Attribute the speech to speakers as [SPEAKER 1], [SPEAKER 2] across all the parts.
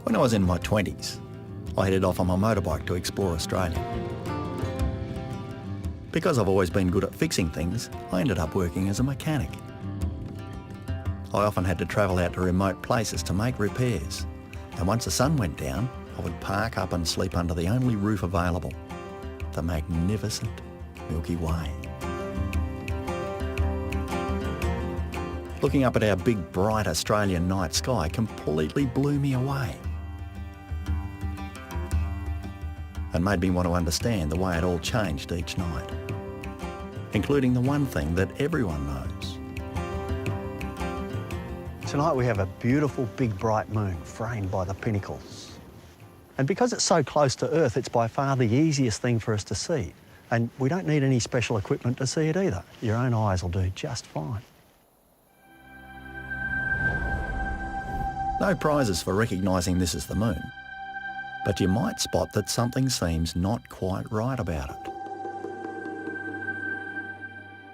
[SPEAKER 1] When I was in my 20s, I headed off on my motorbike to explore Australia. Because I've always been good at fixing things, I ended up working as a mechanic. I often had to travel out to remote places to make repairs, and once the sun went down, I would park up and sleep under the only roof available, the magnificent Milky Way. Looking up at our big, bright Australian night sky completely blew me away and made me want to understand the way it all changed each night, including the one thing that everyone knows.
[SPEAKER 2] Tonight we have a beautiful big bright moon framed by the pinnacles. And because it's so close to Earth, it's by far the easiest thing for us to see. And we don't need any special equipment to see it either. Your own eyes will do just fine.
[SPEAKER 1] No prizes for recognising this as the moon, but you might spot that something seems not quite right about it.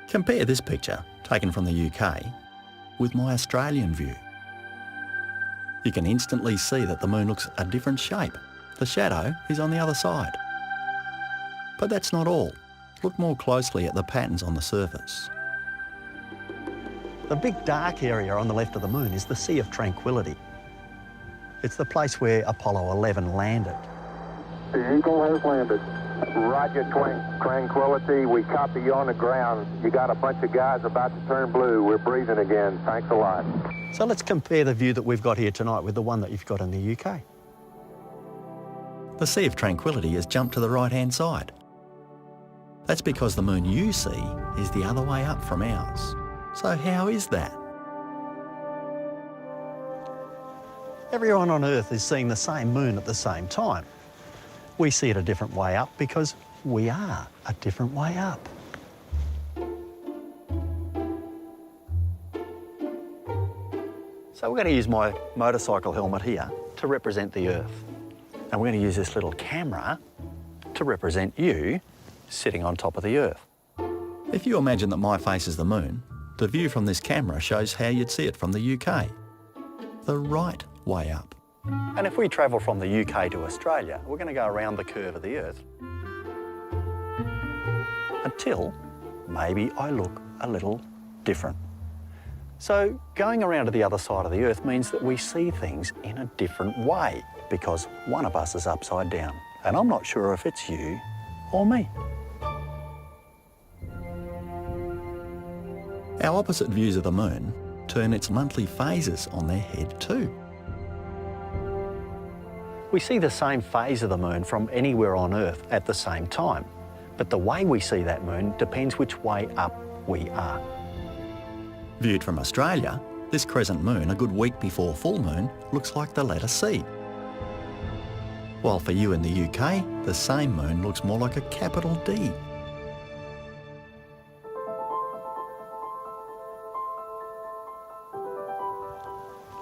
[SPEAKER 1] Compare this picture, taken from the UK, with my Australian view. You can instantly see that the moon looks a different shape. The shadow is on the other side. But that's not all. Look more closely at the patterns on the surface.
[SPEAKER 2] The big dark area on the left of the moon is the Sea of Tranquility. It's the place where Apollo 11 landed.
[SPEAKER 3] The Eagle has landed. Roger, Tranquility. We copy you on the ground. You got a bunch of guys about to turn blue. We're breathing again. Thanks a lot.
[SPEAKER 2] So let's compare the view that we've got here tonight with the one that you've got in the UK.
[SPEAKER 1] The Sea of Tranquility has jumped to the right-hand side. That's because the moon you see is the other way up from ours. So how is that?
[SPEAKER 2] Everyone on Earth is seeing the same moon at the same time. We see it a different way up because we are a different way up. So we're going to use my motorcycle helmet here to represent the Earth. And we're going to use this little camera to represent you sitting on top of the Earth.
[SPEAKER 1] If you imagine that my face is the moon, the view from this camera shows how you'd see it from the UK. The right way up.
[SPEAKER 2] And if we travel from the UK to Australia, we're going to go around the curve of the Earth until maybe I look a little different. So going around to the other side of the Earth means that we see things in a different way because one of us is upside down. And I'm not sure if it's you or me.
[SPEAKER 1] Our opposite views of the moon turn its monthly phases on their head too.
[SPEAKER 2] We see the same phase of the moon from anywhere on Earth at the same time, but the way we see that moon depends which way up we are.
[SPEAKER 1] Viewed from Australia, this crescent moon a good week before full moon looks like the letter C. While for you in the UK, the same moon looks more like a capital D.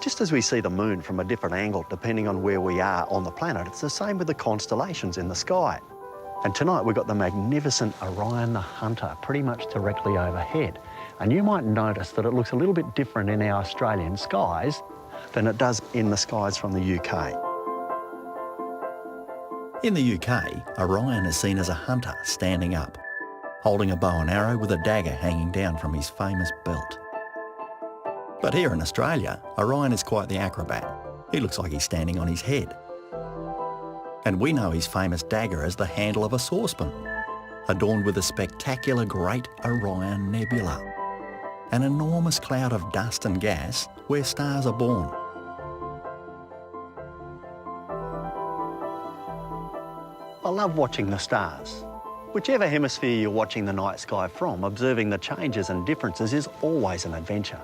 [SPEAKER 2] Just as we see the moon from a different angle depending on where we are on the planet, it's the same with the constellations in the sky. And tonight we've got the magnificent Orion the Hunter pretty much directly overhead. And you might notice that it looks a little bit different in our Australian skies than it does in the skies from the UK.
[SPEAKER 1] In the UK, Orion is seen as a hunter standing up, holding a bow and arrow with a dagger hanging down from his famous belt. But here in Australia, Orion is quite the acrobat. He looks like he's standing on his head. And we know his famous dagger as the handle of a saucepan, adorned with a spectacular Great Orion Nebula, an enormous cloud of dust and gas where stars are born.
[SPEAKER 2] I love watching the stars. Whichever hemisphere you're watching the night sky from, observing the changes and differences is always an adventure.